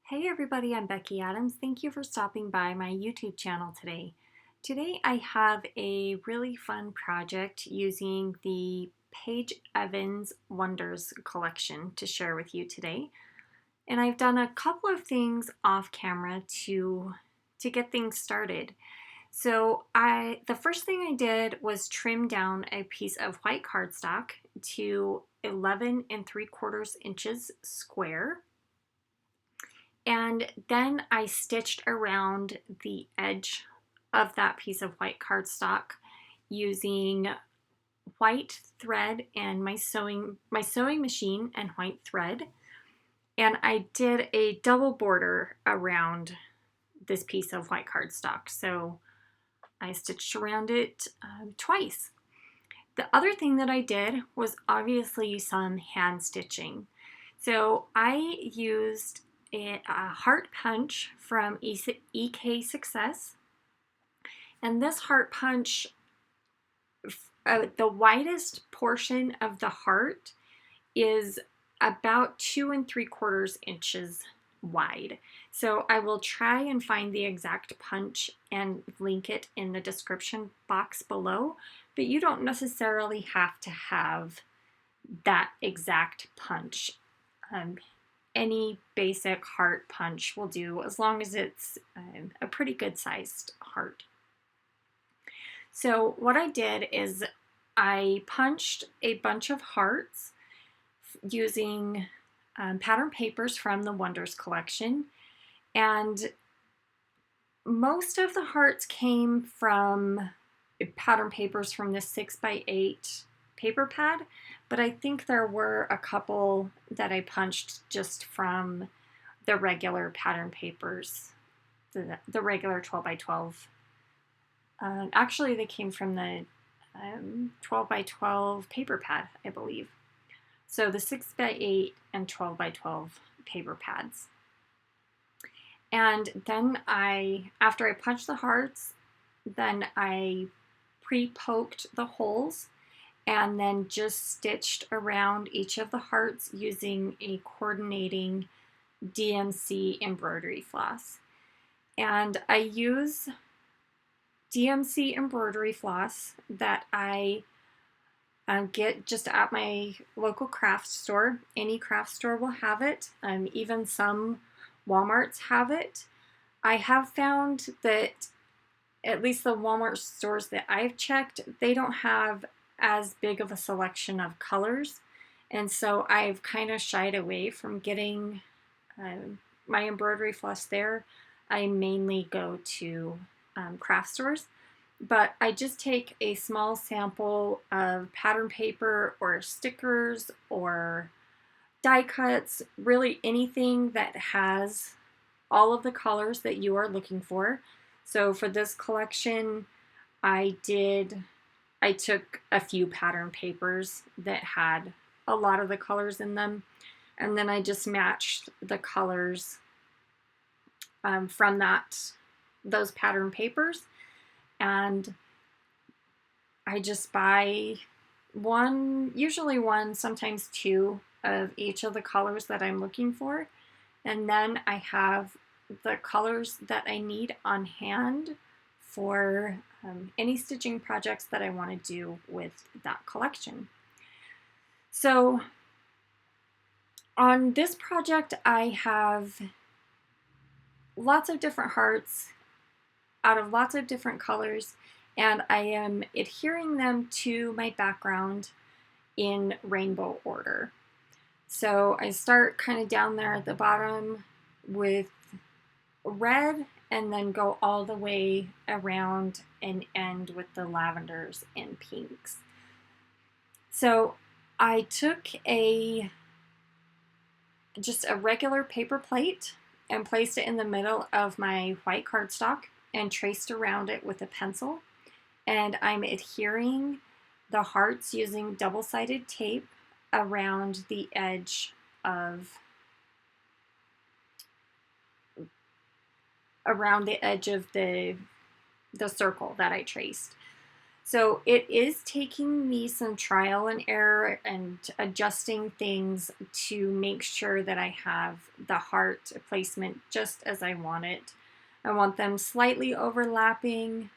Hey everybody, I'm Becky Adams. Thank you for stopping by my YouTube channel today. Today I have a really fun project using the Paige Evans Wonders collection to share with you today. And I've done a couple of things off camera to get things started. So the first thing I did was trim down a piece of white cardstock to 11 and 3/4 inches square. And then I stitched around the edge of that piece of white cardstock using white thread and my sewing machine and white thread. And I did a double border around this piece of white cardstock. So I stitched around it twice. The other thing that I did was obviously some hand stitching. So I used a heart punch from EK Success, and this heart punch, the widest portion of the heart is about 2 3/4 inches wide. So I will try and find the exact punch and link it in the description box below, but you don't necessarily have to have that exact punch. Any basic heart punch will do as long as it's a pretty good sized heart. So what I did is I punched a bunch of hearts using pattern papers from the Wonders collection, and most of the hearts came from pattern papers from the 6x8 paper pad, but I think there were a couple that I punched just from the regular pattern papers, the regular 12x12. Actually, they came from the 12x12 paper pad, I believe. So the 6x8 and 12x12 paper pads. And then after I punched the hearts, then I pre-poked the holes and then just stitched around each of the hearts using a coordinating DMC embroidery floss. And I use DMC embroidery floss that I get just at my local craft store. Any craft store will have it. Even some Walmarts have it. I have found that at least the Walmart stores that I've checked, they don't have as big of a selection of colors, and so I've kind of shied away from getting my embroidery floss there. I mainly go to craft stores, but I just take a small sample of pattern paper or stickers or die cuts, really anything that has all of the colors that you are looking for. So for this collection, I took a few pattern papers that had a lot of the colors in them, and then I just matched the colors from those pattern papers, and I just buy usually one, sometimes two of each of the colors that I'm looking for, and then I have the colors that I need on hand for any stitching projects that I want to do with that collection. So on this project, I have lots of different hearts out of lots of different colors, and I am adhering them to my background in rainbow order. So I start kind of down there at the bottom with red and then go all the way around and end with the lavenders and pinks. So I took just a regular paper plate and placed it in the middle of my white cardstock and traced around it with a pencil. And I'm adhering the hearts using double-sided tape around the edge of the circle that I traced. So it is taking me some trial and error and adjusting things to make sure that I have the heart placement just as I want it. I want them slightly overlapping.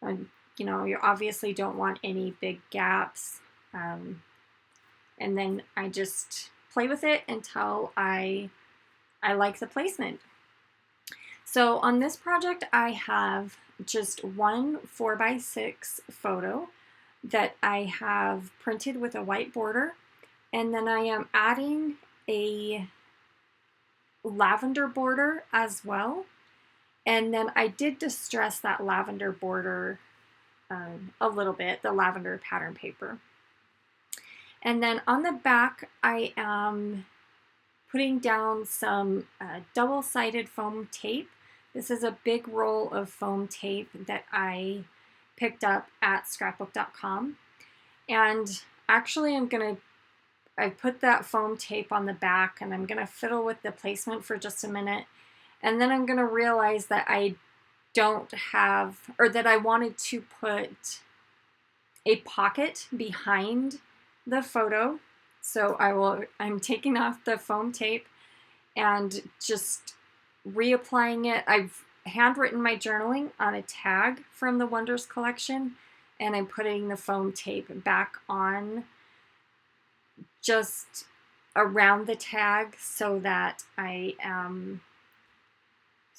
You know, you obviously don't want any big gaps. And then I just play with it until I like the placement. So on this project, I have just one 4x6 photo that I have printed with a white border, and then I am adding a lavender border as well. And then I did distress that lavender border a little bit, the lavender pattern paper. And then on the back, I am putting down some double-sided foam tape. This is a big roll of foam tape that I picked up at scrapbook.com. And actually I put that foam tape on the back, and I'm gonna fiddle with the placement for just a minute. And then I'm gonna realize that I don't have, or that I wanted to put a pocket behind the photo. So I'm taking off the foam tape and just reapplying it. I've handwritten my journaling on a tag from the Wonders collection, and I'm putting the foam tape back on just around the tag so that I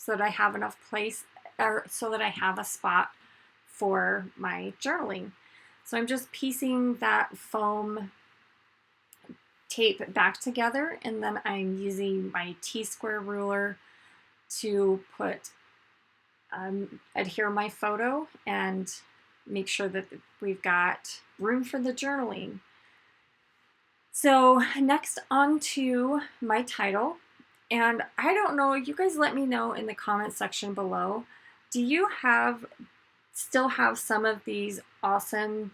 have enough place, or so that I have a spot for my journaling. So I'm just piecing that foam tape back together, and then I'm using my T-square ruler to adhere my photo and make sure that we've got room for the journaling. So next on to my title, and I don't know, you guys let me know in the comment section below, do you still have some of these awesome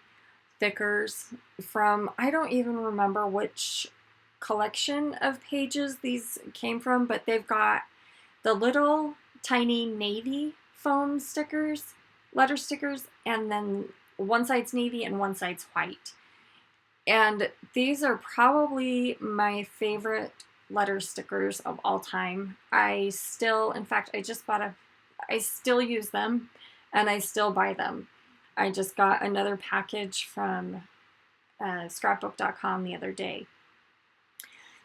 stickers from, I don't even remember which collection of pages these came from, but they've got the little tiny navy foam stickers, letter stickers, and then one side's navy and one side's white. And these are probably my favorite letter stickers of all time. In fact, I still use them, and I still buy them. I just got another package from scrapbook.com the other day.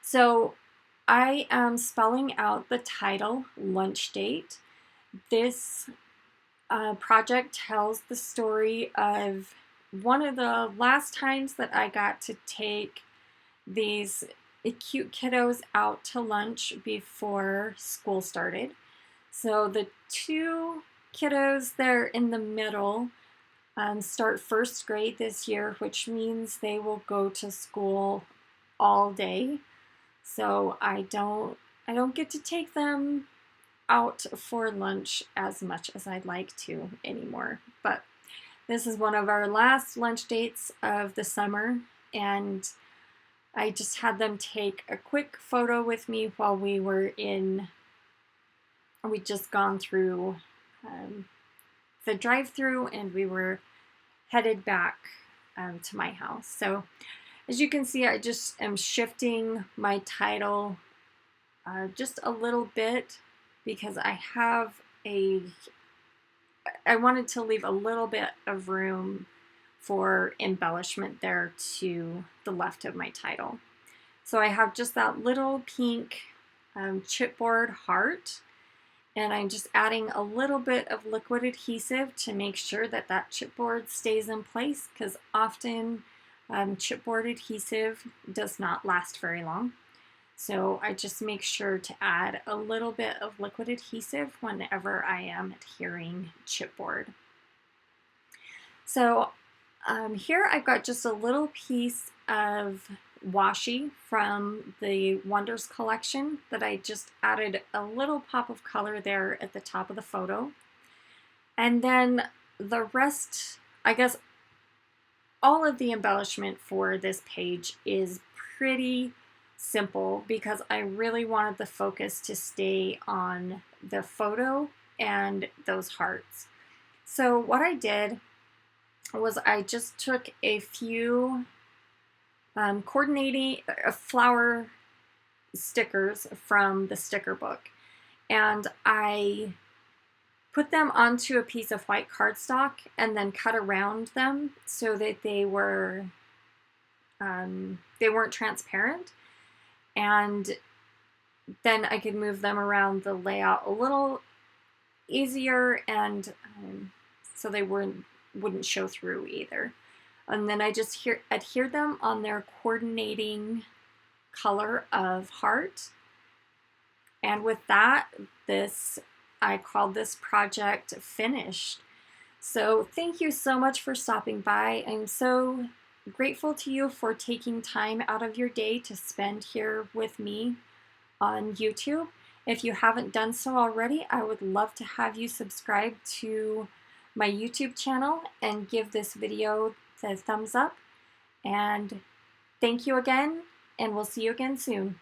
So I am spelling out the title, Lunch Date. This project tells the story of one of the last times that I got to take these cute kiddos out to lunch before school started. So the two kiddos there in the middle start first grade this year, which means they will go to school all day. So I don't get to take them out for lunch as much as I'd like to anymore. But this is one of our last lunch dates of the summer, and I just had them take a quick photo with me while we'd just gone through the drive-through, and we were headed back to my house. So as you can see, I just am shifting my title just a little bit because I wanted to leave a little bit of room for embellishment there to the left of my title. So I have just that little pink chipboard heart, and I'm just adding a little bit of liquid adhesive to make sure that chipboard stays in place, because often chipboard adhesive does not last very long. So I just make sure to add a little bit of liquid adhesive whenever I am adhering chipboard. So here I've got just a little piece of washi from the Wonders collection that I just added a little pop of color there at the top of the photo. And then the rest, I guess all of the embellishment for this page is pretty simple because I really wanted the focus to stay on the photo and those hearts. So what I did was I just took a few coordinating flower stickers from the sticker book, and I put them onto a piece of white cardstock and then cut around them so that they weren't transparent, and then I could move them around the layout a little easier, and so they wouldn't show through either. And then I just adhered them on their coordinating color of heart. And with that, I called this project finished. So thank you so much for stopping by. I'm so grateful to you for taking time out of your day to spend here with me on YouTube. If you haven't done so already, I would love to have you subscribe to my YouTube channel and give this video the thumbs up. And thank you again, and we'll see you again soon.